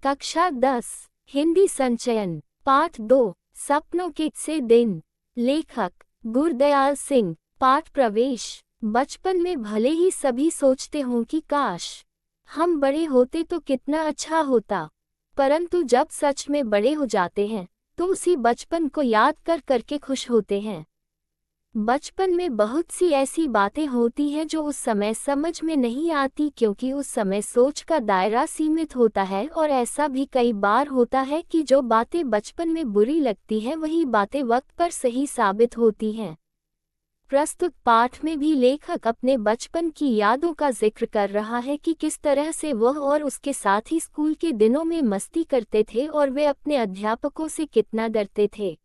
कक्षा 10 हिंदी संचयन पाठ 2 सपनों के से दिन। लेखक गुरदयाल सिंह। पाठ प्रवेश। बचपन में भले ही सभी सोचते हों कि काश हम बड़े होते तो कितना अच्छा होता, परंतु जब सच में बड़े हो जाते हैं तो उसी बचपन को याद कर करके खुश होते हैं। बचपन में बहुत सी ऐसी बातें होती हैं जो उस समय समझ में नहीं आती, क्योंकि उस समय सोच का दायरा सीमित होता है। और ऐसा भी कई बार होता है कि जो बातें बचपन में बुरी लगती हैं वही बातें वक्त पर सही साबित होती हैं। प्रस्तुत पाठ में भी लेखक अपने बचपन की यादों का जिक्र कर रहा है कि किस तरह से वह और उसके साथी स्कूल के दिनों में मस्ती करते थे और वे अपने अध्यापकों से कितना डरते थे।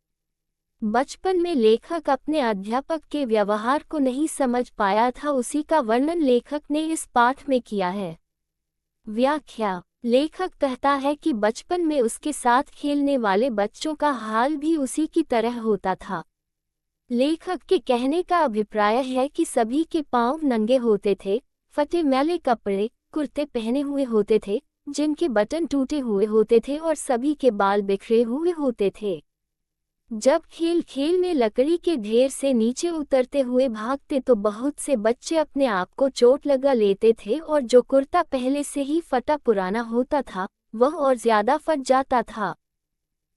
बचपन में लेखक अपने अध्यापक के व्यवहार को नहीं समझ पाया था, उसी का वर्णन लेखक ने इस पाठ में किया है। व्याख्या। लेखक कहता है कि बचपन में उसके साथ खेलने वाले बच्चों का हाल भी उसी की तरह होता था। लेखक के कहने का अभिप्राय है कि सभी के पांव नंगे होते थे, फटे मैले कपड़े कुर्ते पहने हुए होते थे जिनके बटन टूटे हुए होते थे और सभी के बाल बिखरे हुए होते थे। जब खेल खेल में लकड़ी के ढेर से नीचे उतरते हुए भागते तो बहुत से बच्चे अपने आप को चोट लगा लेते थे और जो कुर्ता पहले से ही फटा पुराना होता था वह और ज्यादा फट जाता था।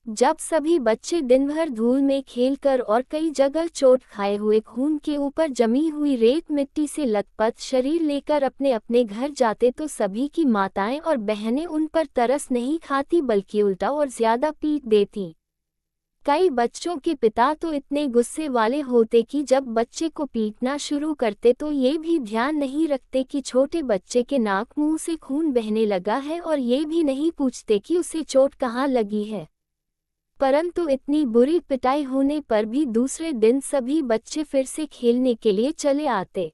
जब सभी बच्चे दिन भर धूल में खेलकर और कई जगह चोट खाए हुए खून के ऊपर जमी हुई रेत मिट्टी से लथपथ शरीर लेकर अपने अपने घर जाते तो सभी की माताएं और बहनें उन पर तरस नहीं खाती बल्कि उल्टा और ज्यादा पीट देती। कई बच्चों के पिता तो इतने गुस्से वाले होते कि जब बच्चे को पीटना शुरू करते तो ये भी ध्यान नहीं रखते कि छोटे बच्चे के नाक मुंह से खून बहने लगा है और ये भी नहीं पूछते कि उसे चोट कहाँ लगी है। परंतु इतनी बुरी पिटाई होने पर भी दूसरे दिन सभी बच्चे फिर से खेलने के लिए चले आते।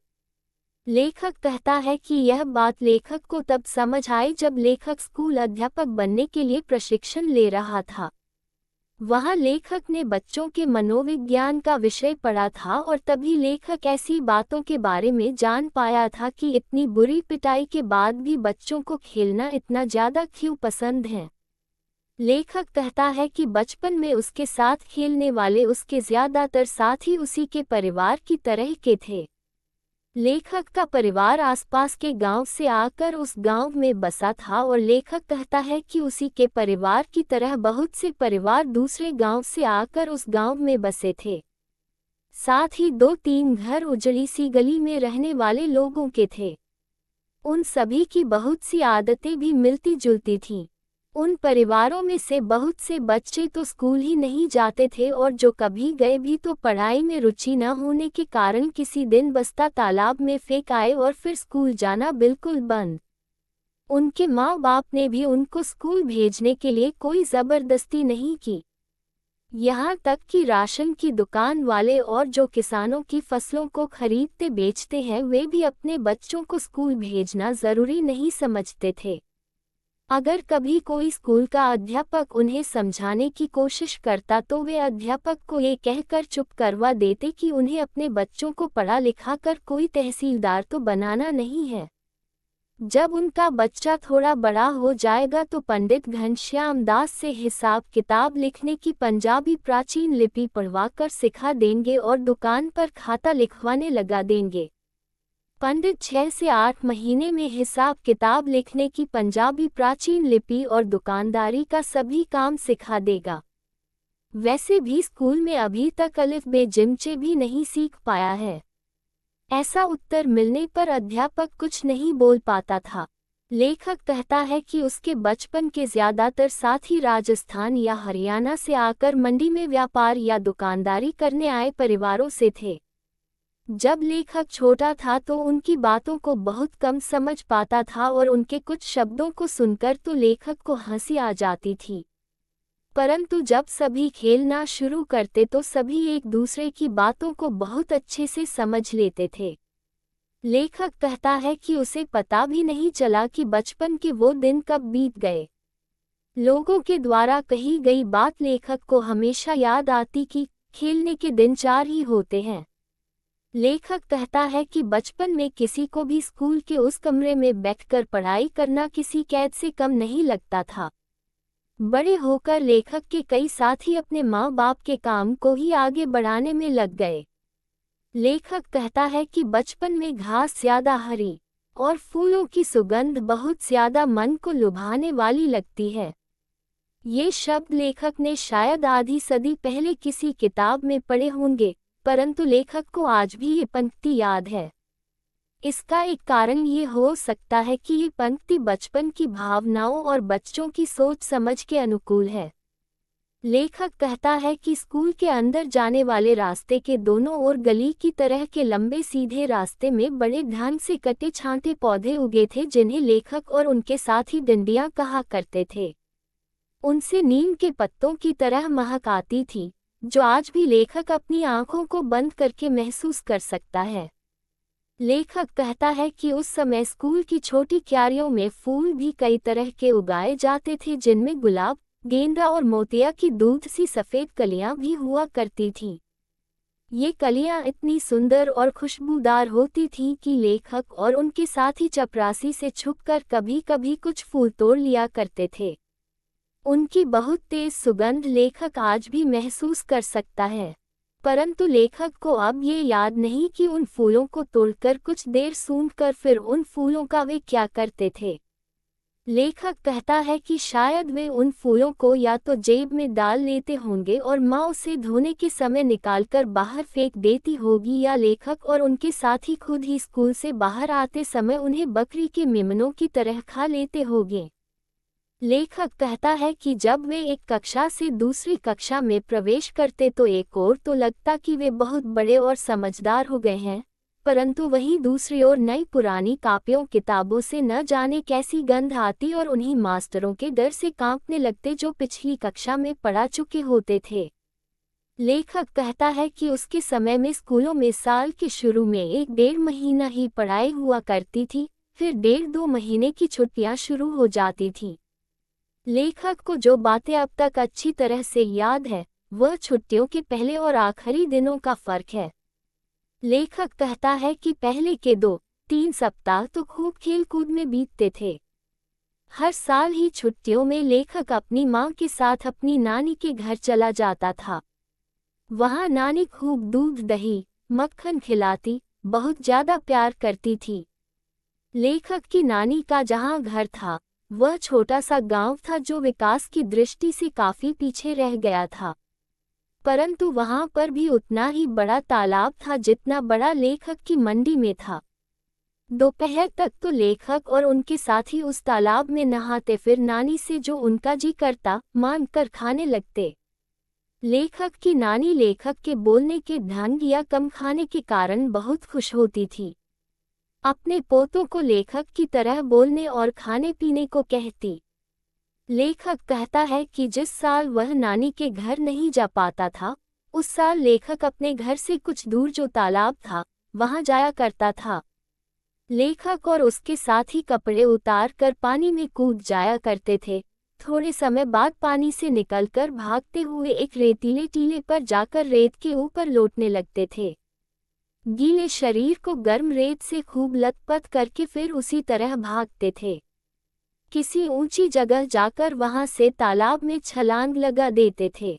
लेखक कहता है कि यह बात लेखक को तब समझ आई जब लेखक स्कूल अध्यापक बनने के लिए प्रशिक्षण ले रहा था। वहाँ लेखक ने बच्चों के मनोविज्ञान का विषय पढ़ा था और तभी लेखक ऐसी बातों के बारे में जान पाया था कि इतनी बुरी पिटाई के बाद भी बच्चों को खेलना इतना ज़्यादा क्यों पसंद है। लेखक कहता है कि बचपन में उसके साथ खेलने वाले उसके ज़्यादातर साथी उसी के परिवार की तरह के थे। लेखक का परिवार आसपास के गांव से आकर उस गांव में बसा था और लेखक कहता है कि उसी के परिवार की तरह बहुत से परिवार दूसरे गांव से आकर उस गांव में बसे थे। साथ ही 2-3 घर उजड़ी सी गली में रहने वाले लोगों के थे। उन सभी की बहुत सी आदतें भी मिलती जुलती थीं। उन परिवारों में से बहुत से बच्चे तो स्कूल ही नहीं जाते थे और जो कभी गए भी तो पढ़ाई में रुचि न होने के कारण किसी दिन बस्ता तालाब में फेंक आए और फिर स्कूल जाना बिल्कुल बंद। उनके माँ बाप ने भी उनको स्कूल भेजने के लिए कोई ज़बरदस्ती नहीं की। यहाँ तक कि राशन की दुकान वाले और जो किसानों की फसलों को खरीदते बेचते हैं वे भी अपने बच्चों को स्कूल भेजना ज़रूरी नहीं समझते थे। अगर कभी कोई स्कूल का अध्यापक उन्हें समझाने की कोशिश करता तो वे अध्यापक को ये कहकर चुप करवा देते कि उन्हें अपने बच्चों को पढ़ा लिखा कर कोई तहसीलदार तो बनाना नहीं है। जब उनका बच्चा थोड़ा बड़ा हो जाएगा तो पंडित घनश्याम दास से हिसाब किताब लिखने की पंजाबी प्राचीन लिपि पढ़वाकर सिखा देंगे और दुकान पर खाता लिखवाने लगा देंगे। पंडित 6 से 8 महीने में हिसाब किताब लिखने की पंजाबी प्राचीन लिपि और दुकानदारी का सभी काम सिखा देगा। वैसे भी स्कूल में अभी तक अलिफ बे जिमचे भी नहीं सीख पाया है। ऐसा उत्तर मिलने पर अध्यापक कुछ नहीं बोल पाता था। लेखक कहता है कि उसके बचपन के ज़्यादातर साथी राजस्थान या हरियाणा से आकर मंडी में व्यापार या दुकानदारी करने आए परिवारों से थे। जब लेखक छोटा था तो उनकी बातों को बहुत कम समझ पाता था और उनके कुछ शब्दों को सुनकर तो लेखक को हंसी आ जाती थी। परंतु जब सभी खेलना शुरू करते तो सभी एक दूसरे की बातों को बहुत अच्छे से समझ लेते थे। लेखक कहता है कि उसे पता भी नहीं चला कि बचपन के वो दिन कब बीत गए। लोगों के द्वारा कही गई बात लेखक को हमेशा याद आती कि खेलने के दिन 4 ही होते हैं। लेखक कहता है कि बचपन में किसी को भी स्कूल के उस कमरे में बैठकर पढ़ाई करना किसी कैद से कम नहीं लगता था। बड़े होकर लेखक के कई साथी अपने माँ बाप के काम को ही आगे बढ़ाने में लग गए। लेखक कहता है कि बचपन में घास ज्यादा हरी और फूलों की सुगंध बहुत ज्यादा मन को लुभाने वाली लगती है। ये शब्द लेखक ने शायद आधी सदी पहले किसी किताब में पढ़े होंगे, परंतु लेखक को आज भी ये पंक्ति याद है। इसका एक कारण ये हो सकता है कि ये पंक्ति बचपन की भावनाओं और बच्चों की सोच समझ के अनुकूल है। लेखक कहता है कि स्कूल के अंदर जाने वाले रास्ते के दोनों ओर गली की तरह के लंबे सीधे रास्ते में बड़े ढंग से कटे छांटे पौधे उगे थे, जिन्हें लेखक और उनके साथी डंडियां कहा करते थे। उनसे नीम के पत्तों की तरह महक आती थी, जो आज भी लेखक अपनी आंखों को बंद करके महसूस कर सकता है। लेखक कहता है कि उस समय स्कूल की छोटी क्यारियों में फूल भी कई तरह के उगाए जाते थे, जिनमें गुलाब, गेंदा और मोतिया की दूध सी सफ़ेद कलियां भी हुआ करती थीं। ये कलियां इतनी सुंदर और खुशबूदार होती थीं कि लेखक और उनके साथी चपरासी से छुपकर कभी कभी कुछ फूल तोड़ लिया करते थे। उनकी बहुत तेज सुगंध लेखक आज भी महसूस कर सकता है, परंतु लेखक को अब ये याद नहीं कि उन फूलों को तोड़कर कुछ देर सूंघकर फिर उन फूलों का वे क्या करते थे। लेखक कहता है कि शायद वे उन फूलों को या तो जेब में डाल लेते होंगे और माँ उसे धोने के समय निकालकर बाहर फेंक देती होगी, या लेखक और उनके साथी खुद ही स्कूल से बाहर आते समय उन्हें बकरी के मेमनों की तरह खा लेते होंगे। लेखक कहता है कि जब वे एक कक्षा से दूसरी कक्षा में प्रवेश करते तो एक ओर तो लगता कि वे बहुत बड़े और समझदार हो गए हैं, परंतु वहीं दूसरी ओर नई पुरानी कापियों किताबों से न जाने कैसी गंध आती और उन्हीं मास्टरों के डर से कांपने लगते जो पिछली कक्षा में पढ़ा चुके होते थे। लेखक कहता है कि उसके समय में स्कूलों में साल के शुरू में 1-1.5 महीना ही पढ़ाई हुआ करती थी, फिर 1.5-2 महीने की छुट्टियां शुरू हो जाती थीं। लेखक को जो बातें अब तक अच्छी तरह से याद है, वह छुट्टियों के पहले और आखिरी दिनों का फर्क है। लेखक कहता है कि पहले के 2-3 सप्ताह तो खूब खेल कूद में बीतते थे। हर साल ही छुट्टियों में लेखक अपनी माँ के साथ अपनी नानी के घर चला जाता था। वहाँ नानी खूब दूध, दही, मक्खन खिलाती, बहुत ज्यादा प्यार करती थी। लेखक की नानी का जहाँ घर था, वह छोटा सा गांव था जो विकास की दृष्टि से काफी पीछे रह गया था, परंतु वहां पर भी उतना ही बड़ा तालाब था जितना बड़ा लेखक की मंडी में था। दोपहर तक तो लेखक और उनके साथी उस तालाब में नहाते, फिर नानी से जो उनका जी करता मांग कर खाने लगते। लेखक की नानी लेखक के बोलने के ढंग या कम खाने के कारण बहुत खुश होती थी। अपने पोतों को लेखक की तरह बोलने और खाने पीने को कहती। लेखक कहता है कि जिस साल वह नानी के घर नहीं जा पाता था, उस साल लेखक अपने घर से कुछ दूर जो तालाब था, वहां जाया करता था। लेखक और उसके साथी कपड़े उतार कर पानी में कूद जाया करते थे। थोड़े समय बाद पानी से निकलकर भागते हुए एक रेतीले टीले पर जाकर रेत के ऊपर लौटने लगते थे। गीले शरीर को गर्म रेत से खूब लथपथ करके फिर उसी तरह भागते थे। किसी ऊंची जगह जाकर वहां से तालाब में छलांग लगा देते थे।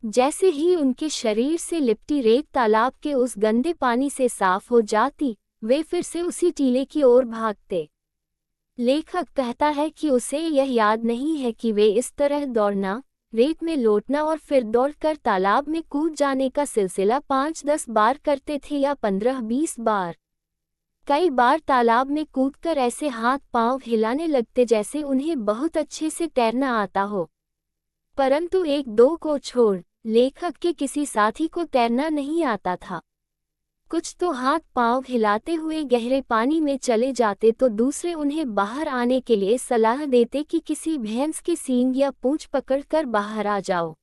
जैसे ही उनके शरीर से लिपटी रेत तालाब के उस गंदे पानी से साफ हो जाती, वे फिर से उसी टीले की ओर भागते। लेखक कहता है कि उसे यह याद नहीं है कि वे इस तरह दौड़ना, रेत में लौटना और फिर दौड़कर तालाब में कूद जाने का सिलसिला 5-10 बार करते थे या 15-20 बार। कई बार तालाब में कूदकर ऐसे हाथ पांव हिलाने लगते जैसे उन्हें बहुत अच्छे से तैरना आता हो, परंतु 1-2 को छोड़ लेखक के किसी साथी को तैरना नहीं आता था। कुछ तो हाथ पांव हिलाते हुए गहरे पानी में चले जाते तो दूसरे उन्हें बाहर आने के लिए सलाह देते कि किसी भैंस के सींग या पूंछ पकड़कर बाहर आ जाओ।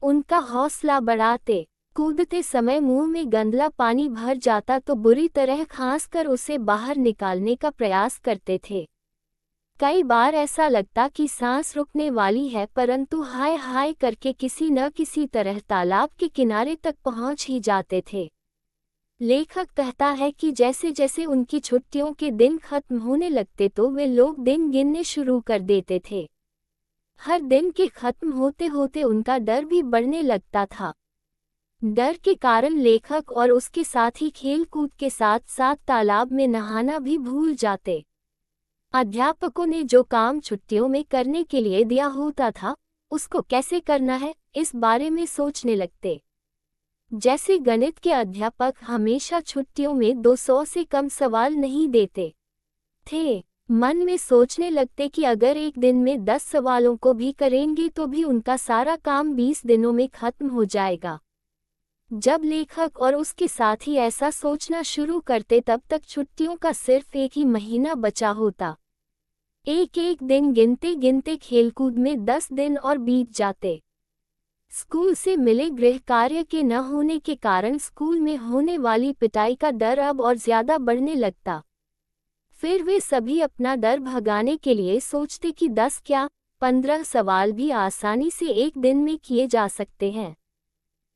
उनका हौसला बढ़ाते। कूदते समय मुंह में गंदला पानी भर जाता तो बुरी तरह खांस कर उसे बाहर निकालने का प्रयास करते थे। कई बार ऐसा लगता कि सांस रुकने वाली है, परंतु हाय हाय करके किसी न किसी तरह तालाब के किनारे तक पहुंच ही जाते थे। लेखक कहता है कि जैसे जैसे उनकी छुट्टियों के दिन खत्म होने लगते तो वे लोग दिन गिनने शुरू कर देते थे। हर दिन के खत्म होते होते उनका डर भी बढ़ने लगता था। डर के कारण लेखक और उसके साथी खेल कूद के साथ साथ तालाब में नहाना भी भूल जाते। अध्यापकों ने जो काम छुट्टियों में करने के लिए दिया होता था, उसको कैसे करना है, इस बारे में सोचने लगते। जैसे गणित के अध्यापक हमेशा छुट्टियों में 200 से कम सवाल नहीं देते थे। मन में सोचने लगते कि अगर एक दिन में 10 सवालों को भी करेंगे तो भी उनका सारा काम 20 दिनों में खत्म हो जाएगा। जब लेखक और उसके साथी ऐसा सोचना शुरू करते तब तक छुट्टियों का सिर्फ एक ही महीना बचा होता। एक एक दिन गिनते गिनते खेलकूद में 10 दिन और बीत जाते। स्कूल से मिले गृह कार्य के न होने के कारण स्कूल में होने वाली पिटाई का डर अब और ज्यादा बढ़ने लगता। फिर वे सभी अपना डर भगाने के लिए सोचते कि 10 क्या 15 सवाल भी आसानी से एक दिन में किए जा सकते हैं।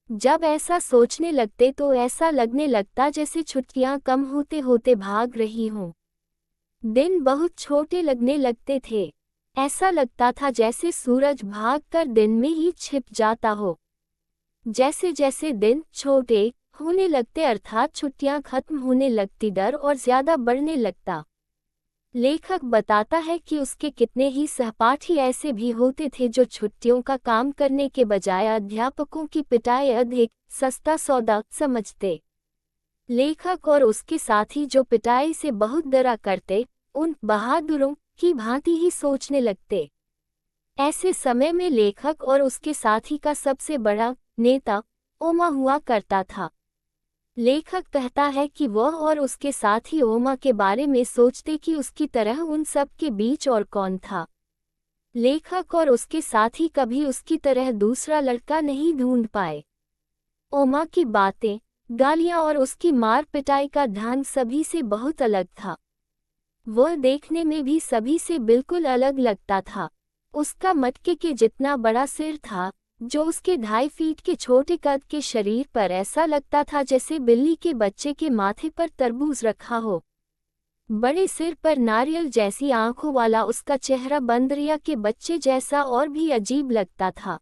जब ऐसा सोचने लगते तो ऐसा लगने लगता जैसे छुट्टियां कम होते होते भाग रही हों। दिन बहुत छोटे लगने लगते थे। ऐसा लगता था जैसे सूरज भागकर दिन में ही छिप जाता हो। जैसे जैसे दिन छोटे होने लगते अर्थात छुट्टियां खत्म होने लगती, डर और ज्यादा बढ़ने लगता। लेखक बताता है कि उसके कितने ही सहपाठी ऐसे भी होते थे जो छुट्टियों का काम करने के बजाय अध्यापकों की पिटाई अधिक सस्ता सौदा समझते। लेखक और उसके साथी जो पिटाई से बहुत डरा करते, उन बहादुरों की भांति ही सोचने लगते। ऐसे समय में लेखक और उसके साथी का सबसे बड़ा नेता ओमा हुआ करता था। लेखक कहता है कि वह और उसके साथी ओमा के बारे में सोचते कि उसकी तरह उन सब के बीच और कौन था। लेखक और उसके साथी कभी उसकी तरह दूसरा लड़का नहीं ढूंढ पाए। ओमा की बातें, गालियां और उसकी मार पिटाई का ढंग सभी से बहुत अलग था। वह देखने में भी सभी से बिल्कुल अलग लगता था। उसका मटके के जितना बड़ा सिर था, जो उसके 2.5 फीट के छोटे कद के शरीर पर ऐसा लगता था जैसे बिल्ली के बच्चे के माथे पर तरबूज रखा हो। बड़े सिर पर नारियल जैसी आंखों वाला उसका चेहरा बंदरिया के बच्चे जैसा और भी अजीब लगता था।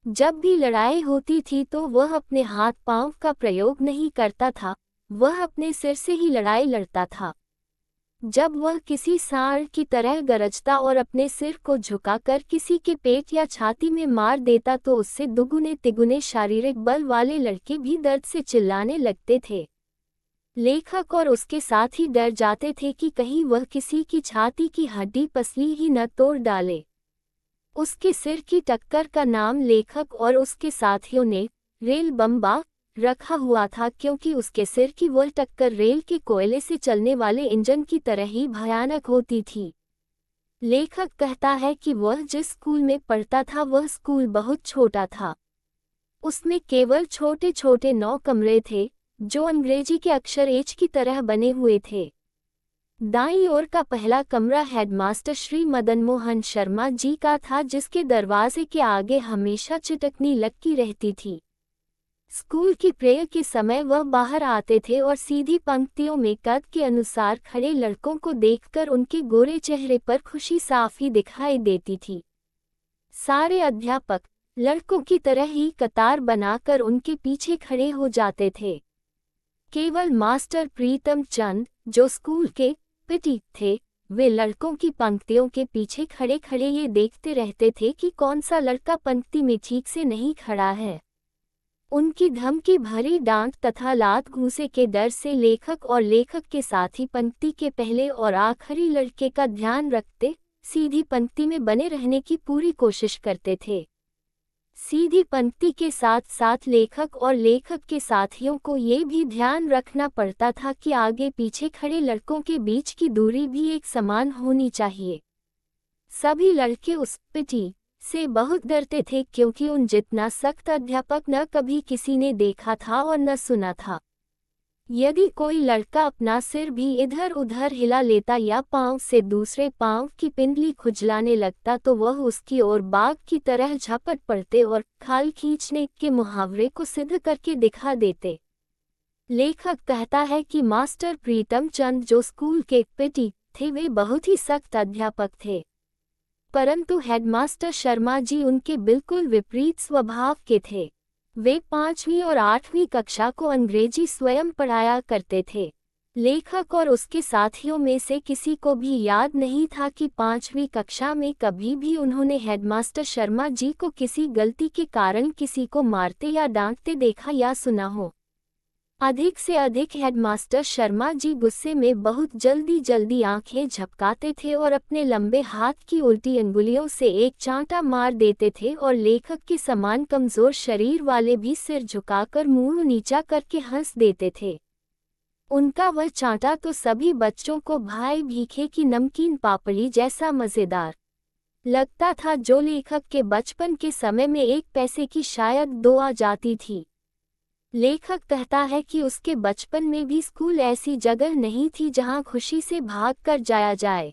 जब भी लड़ाई होती थी तो वह अपने हाथ पांव का प्रयोग नहीं करता था, वह अपने सिर से ही लड़ाई लड़ता था। जब वह किसी सांड की तरह गरजता और अपने सिर को झुकाकर किसी के पेट या छाती में मार देता तो उससे दुगुने तिगुने शारीरिक बल वाले लड़के भी दर्द से चिल्लाने लगते थे। लेखक और उसके साथी डर जाते थे कि कहीं वह किसी की छाती की हड्डी पसली ही न तोड़ डाले। उसके सिर की टक्कर का नाम लेखक और उसके साथियों ने रेल बम्बा रखा हुआ था, क्योंकि उसके सिर की वह टक्कर रेल के कोयले से चलने वाले इंजन की तरह ही भयानक होती थी। लेखक कहता है कि वह जिस स्कूल में पढ़ता था वह स्कूल बहुत छोटा था। उसमें केवल छोटे छोटे 9 कमरे थे, जो अंग्रेजी के अक्षर एच की तरह बने हुए थे। दाईं ओर का पहला कमरा हेडमास्टर श्री मदन मोहन शर्मा जी का था, जिसके दरवाजे के आगे हमेशा चिटकनी लटकी रहती थी। स्कूल की प्रेयर के समय वह बाहर आते थे और सीधी पंक्तियों में कद के अनुसार खड़े लड़कों को देखकर उनके गोरे चेहरे पर खुशी साफ ही दिखाई देती थी। सारे अध्यापक लड़कों की तरह ही कतार बनाकर उनके पीछे खड़े हो जाते थे। केवल मास्टर प्रीतम चंद, जो स्कूल के पीटी थे, वे लड़कों की पंक्तियों के पीछे खड़े खड़े ये देखते रहते थे कि कौन सा लड़का पंक्ति में ठीक से नहीं खड़ा है। उनकी धमकी भरी डांट तथा लात घूंसे के डर से लेखक और लेखक के साथी पंक्ति के पहले और आखिरी लड़के का ध्यान रखते सीधी पंक्ति में बने रहने की पूरी कोशिश करते थे। सीधी पंक्ति के साथ साथ लेखक और लेखक के साथियों को ये भी ध्यान रखना पड़ता था कि आगे पीछे खड़े लड़कों के बीच की दूरी भी एक समान होनी चाहिए। सभी लड़के उस पीटी से बहुत डरते थे, क्योंकि उन जितना सख्त अध्यापक न कभी किसी ने देखा था और न सुना था। यदि कोई लड़का अपना सिर भी इधर उधर हिला लेता या पांव से दूसरे पांव की पिंडली खुजलाने लगता तो वह उसकी ओर बाघ की तरह झपट पड़ते और खाल खींचने के मुहावरे को सिद्ध करके दिखा देते। लेखक कहता है कि मास्टर प्रीतम चंद, जो स्कूल के पीटी थे, वे बहुत ही सख्त अध्यापक थे। परंतु हेडमास्टर शर्मा जी उनके बिल्कुल विपरीत स्वभाव के थे। वे 5वीं और 8वीं कक्षा को अंग्रेजी स्वयं पढ़ाया करते थे। लेखक और उसके साथियों में से किसी को भी याद नहीं था कि 5वीं कक्षा में कभी भी उन्होंने हेडमास्टर शर्मा जी को किसी गलती के कारण किसी को मारते या डांटते देखा या सुना हो। अधिक से अधिक हेडमास्टर शर्मा जी गुस्से में बहुत जल्दी आंखें झपकाते थे और अपने लंबे हाथ की उल्टी अंगुलियों से एक चांटा मार देते थे और लेखक के समान कमजोर शरीर वाले भी सिर झुकाकर मुंह नीचा करके हंस देते थे। उनका वह चांटा तो सभी बच्चों को भाई भीखे की नमकीन पापड़ी जैसा मज़ेदार लगता था, जो लेखक के बचपन के समय में 1 पैसे की शायद 2 आ जाती थी। लेखक कहता है कि उसके बचपन में भी स्कूल ऐसी जगह नहीं थी जहां खुशी से भाग कर जाया जाए।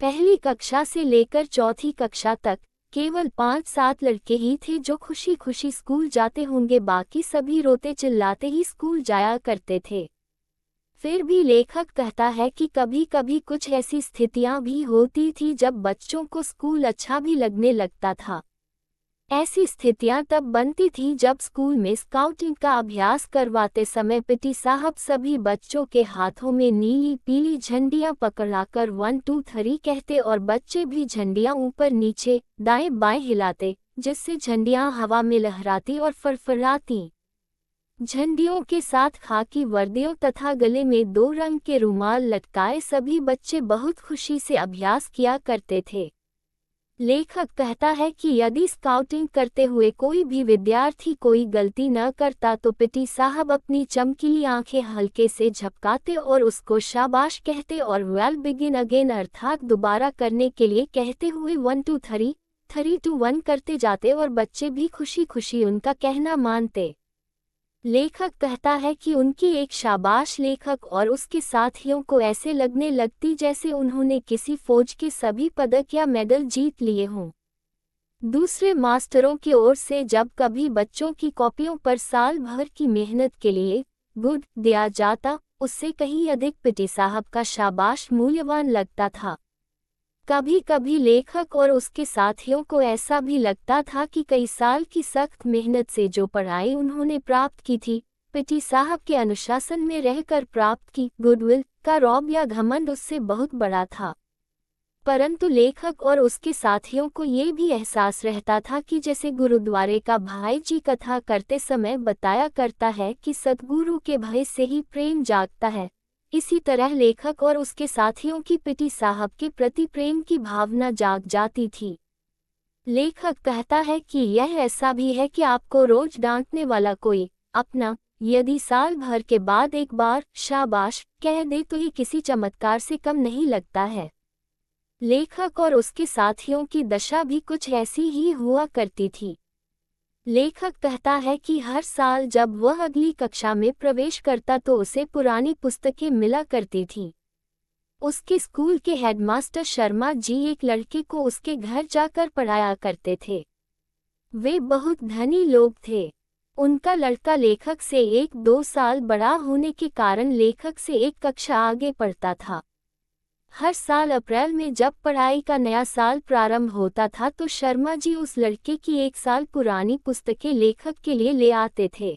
पहली कक्षा से लेकर चौथी कक्षा तक केवल 5-7 लड़के ही थे जो खुशी खुशी स्कूल जाते होंगे, बाकी सभी रोते चिल्लाते ही स्कूल जाया करते थे। फिर भी लेखक कहता है कि कभी कभी कुछ ऐसी स्थितियां भी होती थी जब बच्चों को स्कूल अच्छा भी लगने लगता था। ऐसी स्थितियां तब बनती थी जब स्कूल में स्काउटिंग का अभ्यास करवाते समय पीटी साहब सभी बच्चों के हाथों में नीली पीली झंडियां पकड़ाकर 1 2 3 कहते और बच्चे भी झंडियां ऊपर नीचे दाएं बाएं हिलाते, जिससे झंडियां हवा में लहराती और फरफराती। झंडियों के साथ खाकी वर्दियों तथा गले में 2 रंग के रुमाल लटकाए सभी बच्चे बहुत खुशी से अभ्यास किया करते थे। लेखक कहता है कि यदि स्काउटिंग करते हुए कोई भी विद्यार्थी कोई गलती न करता तो पीटी साहब अपनी चमकीली आंखें हल्के से झपकाते और उसको शाबाश कहते और वेल बिगिन अगेन अर्थात दोबारा करने के लिए कहते हुए 1 2 3 3 2 1 करते जाते और बच्चे भी खुशी खुशी उनका कहना मानते। लेखक कहता है कि उनकी एक शाबाश लेखक और उसके साथियों को ऐसे लगने लगती जैसे उन्होंने किसी फौज के सभी पदक या मेडल जीत लिए हों। दूसरे मास्टरों की ओर से जब कभी बच्चों की कॉपियों पर साल भर की मेहनत के लिए गुड दिया जाता, उससे कहीं अधिक पीटी साहब का शाबाश मूल्यवान लगता था। कभी कभी लेखक और उसके साथियों को ऐसा भी लगता था कि कई साल की सख्त मेहनत से जो पढ़ाई उन्होंने प्राप्त की थी, पीटी साहब के अनुशासन में रहकर प्राप्त की गुडविल का रौब या घमंड उससे बहुत बड़ा था। परंतु लेखक और उसके साथियों को ये भी एहसास रहता था कि जैसे गुरुद्वारे का भाई जी कथा करते समय बताया करता है कि सद्गुरु के भय से ही प्रेम जागता है, इसी तरह लेखक और उसके साथियों की पीटी साहब के प्रति प्रेम की भावना जाग जाती थी। लेखक कहता है कि यह ऐसा भी है कि आपको रोज डांटने वाला कोई अपना यदि साल भर के बाद एक बार शाबाश कह दे तो ये किसी चमत्कार से कम नहीं लगता है। लेखक और उसके साथियों की दशा भी कुछ ऐसी ही हुआ करती थी। लेखक कहता है कि हर साल जब वह अगली कक्षा में प्रवेश करता तो उसे पुरानी पुस्तकें मिला करती थीं। उसके स्कूल के हेडमास्टर शर्मा जी एक लड़के को उसके घर जाकर पढ़ाया करते थे। वे बहुत धनी लोग थे। उनका लड़का लेखक से 1-2 साल बड़ा होने के कारण लेखक से 1 कक्षा आगे पढ़ता था। हर साल अप्रैल में जब पढ़ाई का नया साल प्रारंभ होता था तो शर्मा जी उस लड़के की 1 साल पुरानी पुस्तकें लेखक के लिए ले आते थे।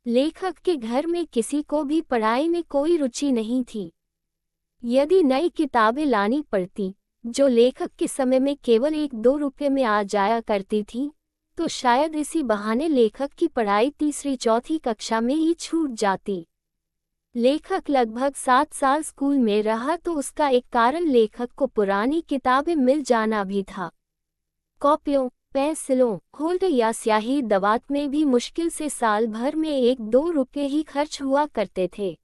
लेखक के घर में किसी को भी पढ़ाई में कोई रुचि नहीं थी। यदि नई किताबें लानी पड़ती, जो लेखक के समय में केवल 1-2 रुपये में आ जाया करती थी, तो शायद इसी बहाने लेखक की पढ़ाई तीसरी-चौथी कक्षा में ही छूट जाती। लेखक लगभग 7 साल स्कूल में रहा तो उसका एक कारण लेखक को पुरानी किताबें मिल जाना भी था। कॉपियों, पेंसिलों, होल्डर या स्याही दवात में भी मुश्किल से साल भर में 1-2 रुपये ही खर्च हुआ करते थे।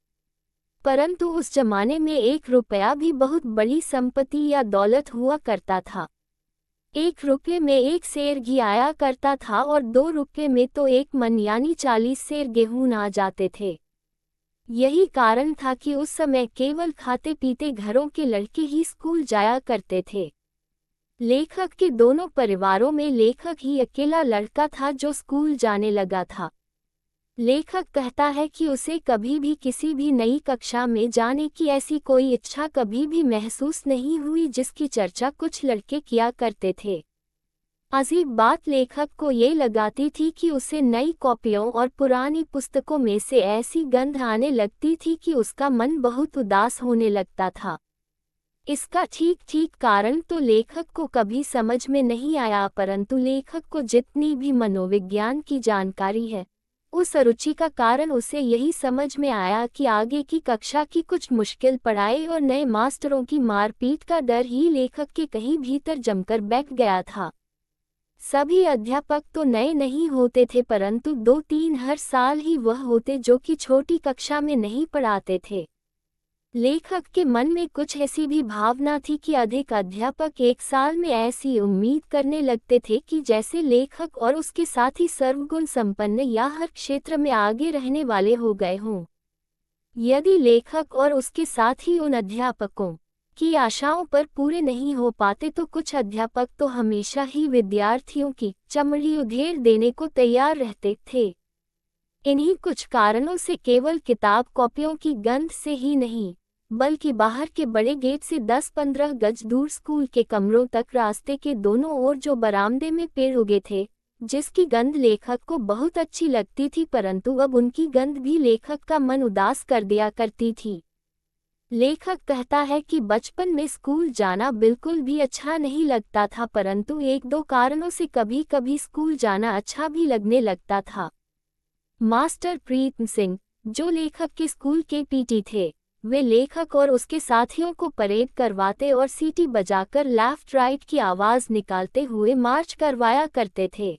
परंतु उस जमाने में 1 रुपया भी बहुत बड़ी संपत्ति या दौलत हुआ करता था। 1 रुपये में 1 सेर घी आया करता था और 2 रुपये में तो 1 मन यानी 40 सेर गेहूं आ जाते थे। यही कारण था कि उस समय केवल खाते पीते घरों के लड़के ही स्कूल जाया करते थे। लेखक के दोनों परिवारों में लेखक ही अकेला लड़का था जो स्कूल जाने लगा था। लेखक कहता है कि उसे कभी भी किसी भी नई कक्षा में जाने की ऐसी कोई इच्छा कभी भी महसूस नहीं हुई जिसकी चर्चा कुछ लड़के किया करते थे। अजीब बात लेखक को ये लगाती थी कि उसे नई कॉपियों और पुरानी पुस्तकों में से ऐसी गंध आने लगती थी कि उसका मन बहुत उदास होने लगता था। इसका ठीक कारण तो लेखक को कभी समझ में नहीं आया, परंतु लेखक को जितनी भी मनोविज्ञान की जानकारी है, उस अरुचि का कारण उसे यही समझ में आया कि आगे की कक्षा की कुछ मुश्किल पढ़ाई और नए मास्टरों की मारपीट का डर ही लेखक के कहीं भीतर जमकर बैठ गया था। सभी अध्यापक तो नए नहीं होते थे, परंतु 2-3 हर साल ही वह होते जो कि छोटी कक्षा में नहीं पढ़ाते थे। लेखक के मन में कुछ ऐसी भी भावना थी कि अधिक अध्यापक एक साल में ऐसी उम्मीद करने लगते थे कि जैसे लेखक और उसके साथी सर्वगुण संपन्न या हर क्षेत्र में आगे रहने वाले हो गए हों। यदि लेखक और उसके साथी उन अध्यापकों की आशाओं पर पूरे नहीं हो पाते तो कुछ अध्यापक तो हमेशा ही विद्यार्थियों की चमड़ी उधेड़ देने को तैयार रहते थे। इन्हीं कुछ कारणों से केवल किताब कॉपियों की गंध से ही नहीं, बल्कि बाहर के बड़े गेट से 10-15 गज दूर स्कूल के कमरों तक रास्ते के दोनों ओर जो बरामदे में पेड़ उगे थे, जिसकी गंध लेखक को बहुत अच्छी लगती थी, परंतु अब उनकी गंध भी लेखक का मन उदास कर दिया करती थी। लेखक कहता है कि बचपन में स्कूल जाना बिल्कुल भी अच्छा नहीं लगता था, परंतु 1-2 कारणों से कभी कभी स्कूल जाना अच्छा भी लगने लगता था। मास्टर प्रीतम सिंह, जो लेखक के स्कूल के पीटी थे, वे लेखक और उसके साथियों को परेड करवाते और सीटी बजाकर लेफ्ट राइट की आवाज़ निकालते हुए मार्च करवाया करते थे।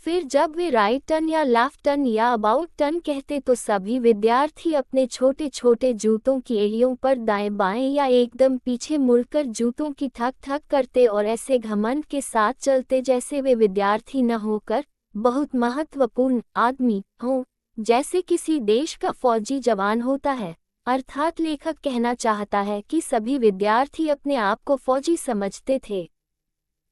फिर जब वे राइट टर्न या लेफ्ट टर्न या अबाउट टर्न कहते तो सभी विद्यार्थी अपने छोटे छोटे जूतों की एड़ियों पर दाएं बाएं या एकदम पीछे मुड़कर जूतों की ठक ठक करते और ऐसे घमंड के साथ चलते जैसे वे विद्यार्थी न होकर बहुत महत्वपूर्ण आदमी हों, जैसे किसी देश का फौजी जवान होता है। अर्थात लेखक कहना चाहता है कि सभी विद्यार्थी अपने आप को फौजी समझते थे।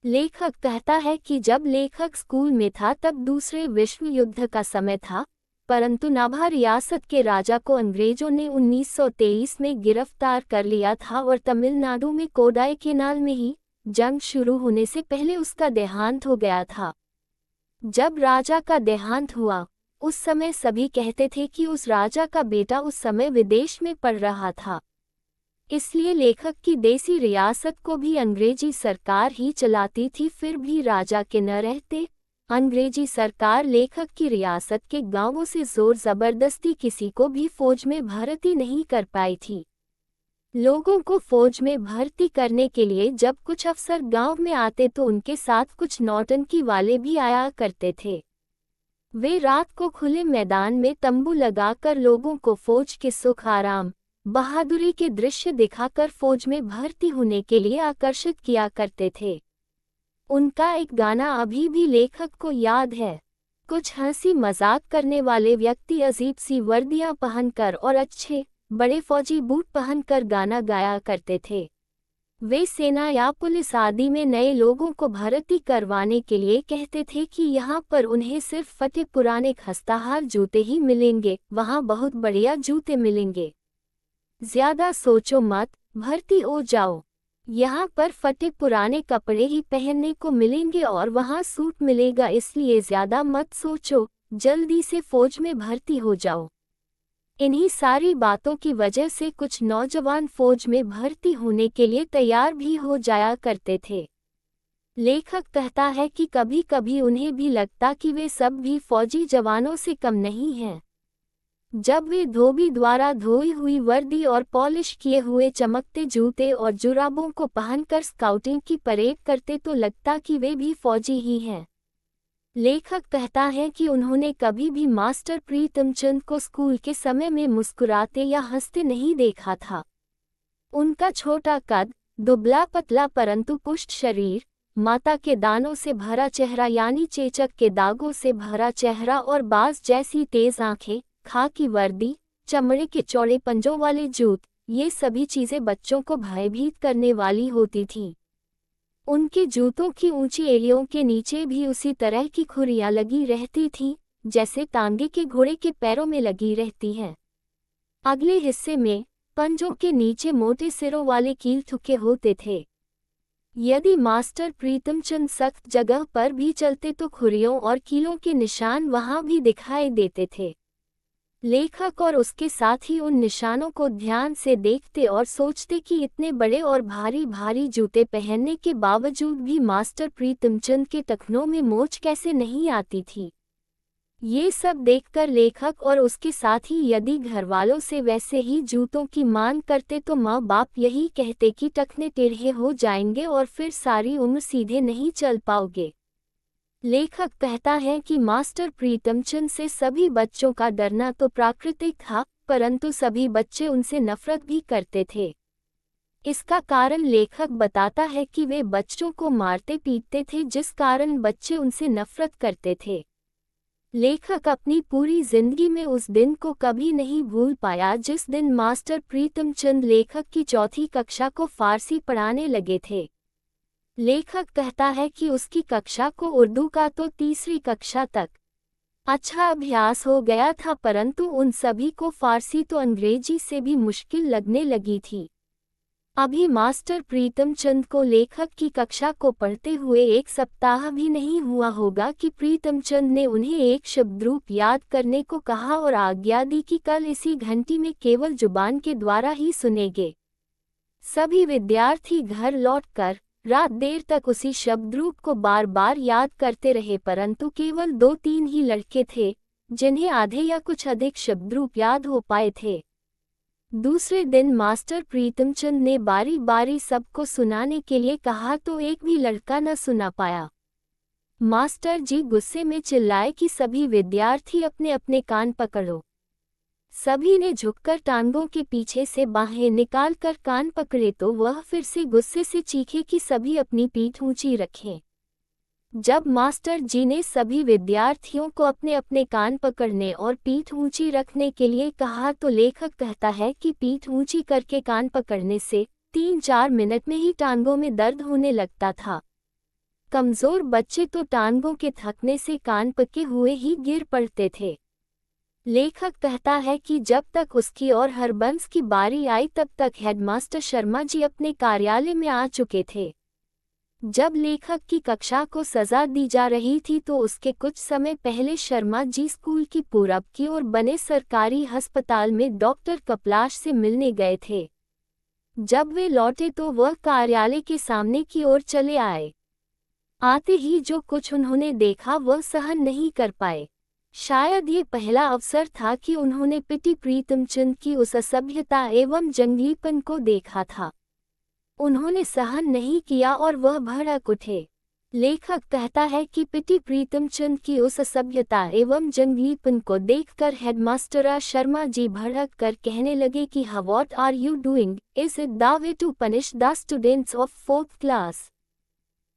लेखक कहता है कि जब लेखक स्कूल में था तब दूसरे विश्व युद्ध का समय था, परंतु नाभा रियासत के राजा को अंग्रेजों ने 1923 में गिरफ्तार कर लिया था और तमिलनाडु में कोडाईकनाल में ही जंग शुरू होने से पहले उसका देहांत हो गया था। जब राजा का देहांत हुआ, उस समय सभी कहते थे कि उस राजा का बेटा उस समय विदेश में पढ़ रहा था, इसलिए लेखक की देसी रियासत को भी अंग्रेजी सरकार ही चलाती थी। फिर भी राजा के न रहते अंग्रेजी सरकार लेखक की रियासत के गांवों से जोर जबरदस्ती किसी को भी फौज में भर्ती नहीं कर पाई थी। लोगों को फौज में भर्ती करने के लिए जब कुछ अफसर गांव में आते तो उनके साथ कुछ नौटंकी वाले भी आया करते थे। वे रात को खुले मैदान में तंबू लगाकर लोगों को फौज के सुख आराम बहादुरी के दृश्य दिखाकर फौज में भर्ती होने के लिए आकर्षित किया करते थे। उनका एक गाना अभी भी लेखक को याद है। कुछ हंसी मजाक करने वाले व्यक्ति अजीब सी वर्दियां पहनकर और अच्छे बड़े फौजी बूट पहनकर गाना गाया करते थे। वे सेना या पुलिस आदि में नए लोगों को भर्ती करवाने के लिए कहते थे कि यहाँ पर उन्हें सिर्फ फटे पुराने खस्ताहाल जूते ही मिलेंगे, वहाँ बहुत बढ़िया जूते मिलेंगे। ज्यादा सोचो मत, भर्ती हो जाओ। यहाँ पर फटे पुराने कपड़े ही पहनने को मिलेंगे और वहाँ सूट मिलेगा, इसलिए ज्यादा मत सोचो, जल्दी से फौज में भर्ती हो जाओ। इन्हीं सारी बातों की वजह से कुछ नौजवान फौज में भर्ती होने के लिए तैयार भी हो जाया करते थे। लेखक कहता है कि कभी कभी उन्हें भी लगता कि वे सब भी फौजी जवानों से कम नहीं हैं। जब वे धोबी द्वारा धोई हुई वर्दी और पॉलिश किए हुए चमकते जूते और जुराबों को पहनकर स्काउटिंग की परेड करते तो लगता कि वे भी फौजी ही हैं। लेखक कहता है कि उन्होंने कभी भी मास्टर प्रीतमचंद को स्कूल के समय में मुस्कुराते या हंसते नहीं देखा था। उनका छोटा कद, दुबला पतला परंतु पुष्ट शरीर, माता के दानों से भरा चेहरा यानी चेचक के दागों से भरा चेहरा और बाज जैसी तेज आंखें, खाकी वर्दी, चमड़े के चौड़े पंजों वाले जूत, ये सभी चीजें बच्चों को भयभीत करने वाली होती थीं। उनके जूतों की ऊंची एड़ियों के नीचे भी उसी तरह की खुरियां लगी रहती थीं, जैसे तांगे के घोड़े के पैरों में लगी रहती हैं। अगले हिस्से में पंजों के नीचे मोटे सिरों वाले कील थुके होते थे। यदि मास्टर प्रीतमचंद सख्त जगह पर भी चलते तो खुरियों और कीलों के निशान वहां भी दिखाई देते थे। लेखक और उसके साथी उन निशानों को ध्यान से देखते और सोचते कि इतने बड़े और भारी भारी जूते पहनने के बावजूद भी मास्टर प्रीतमचंद के टखनों में मोच कैसे नहीं आती थी। ये सब देखकर लेखक और उसके साथी यदि घरवालों से वैसे ही जूतों की मांग करते तो माँ बाप यही कहते कि टखने टेढ़े हो जाएंगे और फिर सारी उम्र सीधे नहीं चल पाओगे। लेखक कहता है कि मास्टर प्रीतमचंद से सभी बच्चों का डरना तो प्राकृतिक था, परंतु सभी बच्चे उनसे नफरत भी करते थे। इसका कारण लेखक बताता है कि वे बच्चों को मारते पीटते थे, जिस कारण बच्चे उनसे नफरत करते थे। लेखक अपनी पूरी जिंदगी में उस दिन को कभी नहीं भूल पाया जिस दिन मास्टर प्रीतमचंद लेखक की चौथी कक्षा को फारसी पढ़ाने लगे थे। लेखक कहता है कि उसकी कक्षा को उर्दू का तो तीसरी कक्षा तक अच्छा अभ्यास हो गया था, परंतु उन सभी को फारसी तो अंग्रेजी से भी मुश्किल लगने लगी थी। अभी मास्टर प्रीतमचंद को लेखक की कक्षा को पढ़ते हुए एक सप्ताह भी नहीं हुआ होगा कि प्रीतमचंद ने उन्हें एक शब्दरूप याद करने को कहा और आज्ञा दी कि कल इसी घंटी में केवल जुबान के द्वारा ही सुनेंगे। सभी विद्यार्थी घर लौटकर रात देर तक उसी शब्दरूप को बार बार याद करते रहे, परंतु केवल 2-3 ही लड़के थे जिन्हें आधे या कुछ अधिक शब्दरूप याद हो पाए थे। दूसरे दिन मास्टर प्रीतमचंद ने बारी बारी सबको सुनाने के लिए कहा तो एक भी लड़का न सुना पाया। मास्टर जी गुस्से में चिल्लाए कि सभी विद्यार्थी अपने अपने कान पकड़ो। सभी ने झुककर टांगों के पीछे से बाहें निकालकर कान पकड़े तो वह फिर से गुस्से से चीखे कि सभी अपनी पीठ ऊंची रखें। जब मास्टर जी ने सभी विद्यार्थियों को अपने अपने कान पकड़ने और पीठ ऊंची रखने के लिए कहा तो लेखक कहता है कि पीठ ऊंची करके कान पकड़ने से 3-4 मिनट में ही टांगों में दर्द होने लगता था। कमजोर बच्चे तो टांगों के थकने से कान पके हुए ही गिर पड़ते थे। लेखक कहता है कि जब तक उसकी और हरबंस की बारी आई तब तक हेडमास्टर शर्मा जी अपने कार्यालय में आ चुके थे। जब लेखक की कक्षा को सजा दी जा रही थी तो उसके कुछ समय पहले शर्मा जी स्कूल की पूरब की ओर बने सरकारी अस्पताल में डॉक्टर कपलाश से मिलने गए थे। जब वे लौटे तो वह कार्यालय के सामने की ओर चले आए। आते ही जो कुछ उन्होंने देखा वह सहन नहीं कर पाए। शायद ये पहला अवसर था कि उन्होंने पिटी प्रीतमचंद की उस असभ्यता एवं जंगलीपन को देखा था। उन्होंने सहन नहीं किया और वह भड़क उठे। लेखक कहता है कि पिटी प्रीतमचंद की उस असभ्यता एवं जंगलीपन को देखकर हेडमास्टर शर्मा जी भड़क कर कहने लगे कि what are you doing, is it the way to punish the students of 4th class?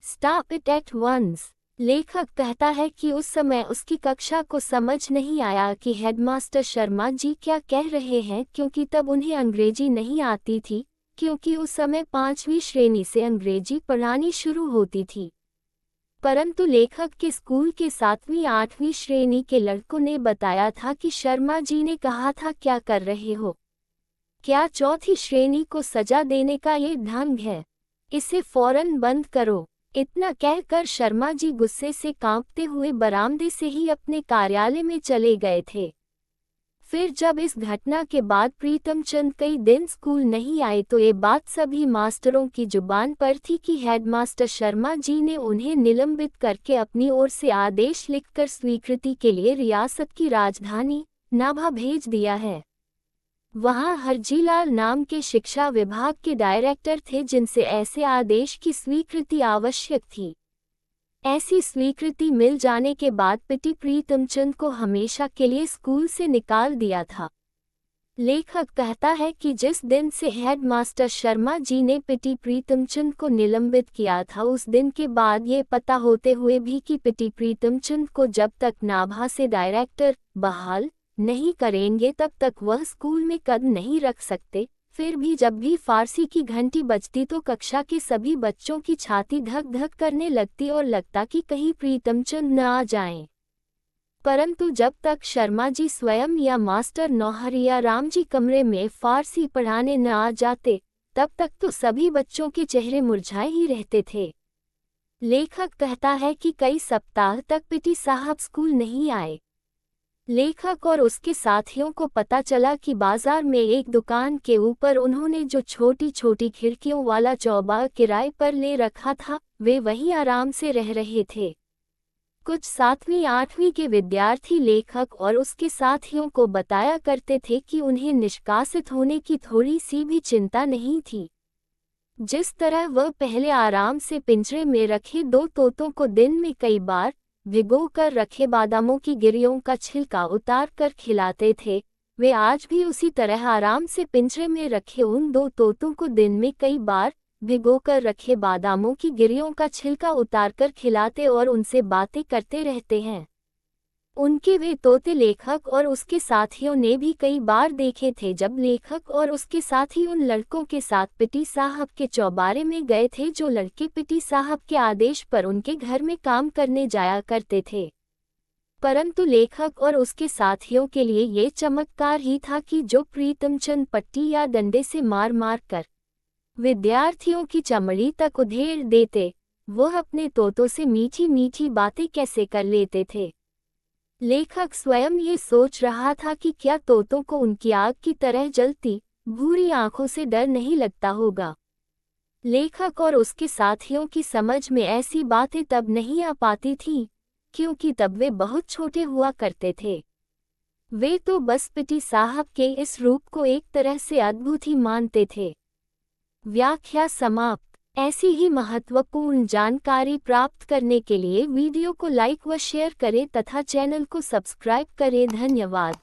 Stop it at once. लेखक कहता है कि उस समय उसकी कक्षा को समझ नहीं आया कि हेडमास्टर शर्मा जी क्या कह रहे हैं, क्योंकि तब उन्हें अंग्रेजी नहीं आती थी, क्योंकि उस समय 5वीं श्रेणी से अंग्रेजी पढ़ानी शुरू होती थी। परंतु लेखक के स्कूल के 7वीं-8वीं श्रेणी के लड़कों ने बताया था कि शर्मा जी ने कहा था क्या कर रहे हो, क्या चौथी श्रेणी को सजा देने का ये ढंग है, इसे फौरन बंद करो। इतना कहकर शर्मा जी गुस्से से कांपते हुए बरामदे से ही अपने कार्यालय में चले गए थे। फिर जब इस घटना के बाद प्रीतमचंद कई दिन स्कूल नहीं आए तो ये बात सभी मास्टरों की जुबान पर थी कि हेडमास्टर शर्मा जी ने उन्हें निलंबित करके अपनी ओर से आदेश लिखकर स्वीकृति के लिए रियासत की राजधानी नाभा भेज दिया है। वहां हरजीलाल नाम के शिक्षा विभाग के डायरेक्टर थे जिनसे ऐसे आदेश की स्वीकृति आवश्यक थी। ऐसी स्वीकृति मिल जाने के बाद पिटी प्रीतमचंद को हमेशा के लिए स्कूल से निकाल दिया था। लेखक कहता है कि जिस दिन से हेडमास्टर शर्मा जी ने पिटी प्रीतमचंद को निलंबित किया था उस दिन के बाद ये पता होते हुए भी कि पिटी प्रीतमचंद को जब तक नाभा से डायरेक्टर बहाल नहीं करेंगे तब तक वह स्कूल में कदम नहीं रख सकते। फिर भी जब भी फारसी की घंटी बजती तो कक्षा के सभी बच्चों की छाती धक धक करने लगती और लगता कि कहीं प्रीतमचंद न आ जाएं। परंतु जब तक शर्मा जी स्वयं या मास्टर नौहरिया राम जी कमरे में फारसी पढ़ाने न आ जाते, तब तक तो सभी बच्चों के चेहरे मुरझाए ही रहते थे। लेखक कहता है कि कई सप्ताह तक पीटी साहब स्कूल नहीं आए। लेखक और उसके साथियों को पता चला कि बाजार में एक दुकान के ऊपर उन्होंने जो छोटी छोटी खिड़कियों वाला चौबाग किराए पर ले रखा था, वे वहीं आराम से रह रहे थे। कुछ 7वीं-8वीं के विद्यार्थी लेखक और उसके साथियों को बताया करते थे कि उन्हें निष्कासित होने की थोड़ी सी भी चिंता नहीं थी। जिस तरह वह पहले आराम से पिंजरे में रखे 2 तोतों को दिन में कई बार भिगोकर रखे बादामों की गिरियों का छिलका उतार कर खिलाते थे, वे आज भी उसी तरह आराम से पिंजरे में रखे उन 2 तोतों को दिन में कई बार भिगोकर रखे बादामों की गिरियों का छिलका उतारकर खिलाते और उनसे बातें करते रहते हैं। उनके वे तोते लेखक और उसके साथियों ने भी कई बार देखे थे जब लेखक और उसके साथी उन लड़कों के साथ पीटी साहब के चौबारे में गए थे, जो लड़के पीटी साहब के आदेश पर उनके घर में काम करने जाया करते थे। परंतु लेखक और उसके साथियों के लिए ये चमत्कार ही था कि जो प्रीतमचंद पट्टी या डंडे से मार मार कर विद्यार्थियों की चमड़ी तक उधेड़ देते, वह अपने तोतों से मीठी मीठी बातें कैसे कर लेते थे। लेखक स्वयं ये सोच रहा था कि क्या तोतों को उनकी आग की तरह जलती भूरी आंखों से डर नहीं लगता होगा। लेखक और उसके साथियों की समझ में ऐसी बातें तब नहीं आ पाती थीं, क्योंकि तब वे बहुत छोटे हुआ करते थे। वे तो बस पीटी साहब के इस रूप को एक तरह से अद्भुत ही मानते थे। व्याख्या समाप्त। ऐसी ही महत्वपूर्ण जानकारी प्राप्त करने के लिए वीडियो को लाइक व शेयर करें तथा चैनल को सब्सक्राइब करें। धन्यवाद।